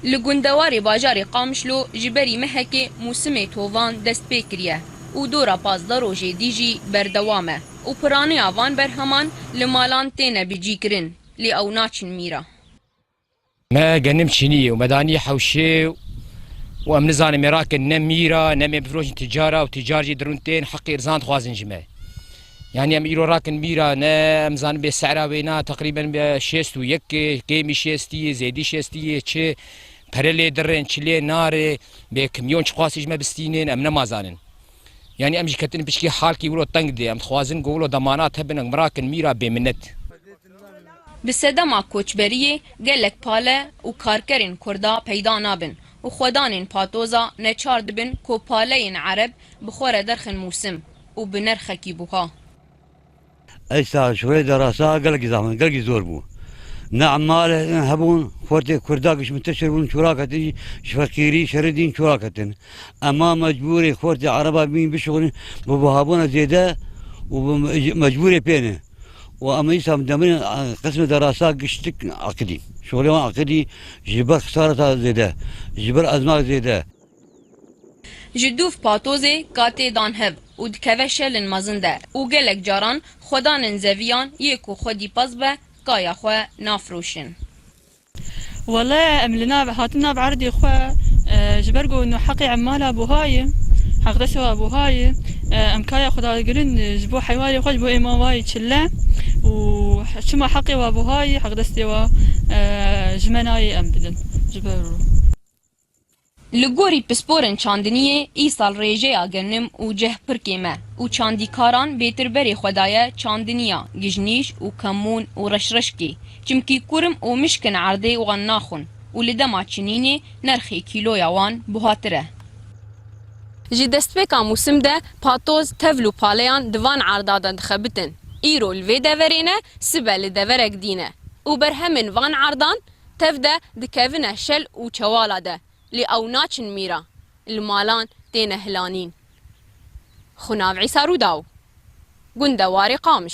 لگندواری باجاری قامشلو جبری مهکی موسم تووان دست بکریه و دورا پازده روژه دیجی بردوامه و پرانی آوان برهمان لمالان تینه بجی کرن لی او ناچن میرا ما جنم شنية ومدانية حوشي وأم نزان مراكن نم ميرا نم بفروج تجارة وتجارة درونتين حق إرزان خوازن جماع يعني أم إيرو راكن ميرا نم زان بسعر وينا تقريبا بشيستو يك كيمي شيستي زيدي شيستي تشي برلي درن تشلي ناري بكميون شخاصي جماع بستينين أم نمازانن يعني أم جكتن بشكي حالكي ولو تنقدي أم خوازن قولو ضمانات هبن مراكن ميرا بمنت بسدما کوچبریه گلک پاله و کارکرین کردا پیدا نابن و خودانین پاتوزا نچار دبن کو پالهین عرب بخوره درخن موسم و بنرخکی بوها. ایسا شوية دراسة قلقي زمان قلقي زور بو نعمال هبون خورتي كرداقش منتشر بون شراكة فقيري شردين شراكة اما مجبوري خورتي عربا بين بشغل ببهابونا زيادة ومجبوري بينه واما يسا مدمرين قسم دراسات قشتك عقدي شغلي عقدي جبر خسارة زيادة جبر ازمات زيادة جدوف پاتوزه کاته دان هب و دکوه شلن مزنده و گلک جاران خودانن زویان یکو خودی پز به کایا خواه نافروشن. والله أملنا هاتنا بعرضي إخوة جبرقوا إنه حقي عمالها بوهاي حق دسوا بوهاي أمكايا خدا قرن جبو حيواني خوش بو إما واي تشلا وشما حقي وابوهاي حق دستوا جمناي أم بدن جبرو لگوری پسپورن چاندنیه ای سال ریجه آگرنم و جه پرکیمه و چاندیکاران بیتر بری خدایه چاندنیا گجنیش و کمون و رشرشکی چمکی کورم و مشکن عرده و غناخون و لدما چنینه نرخی کیلو یوان بهاتره. جی دستبکا موسم ده پاتوز تولو پالیان دوان عردادن دخبتن ایرو الوی دورینه سبه لدورک دینه و برهمن وان عردان تفده دکوینه شل و چوالا ده لی او ناچن میرا المالان تین هلانین خناف عیسا رو داو گندواری قامش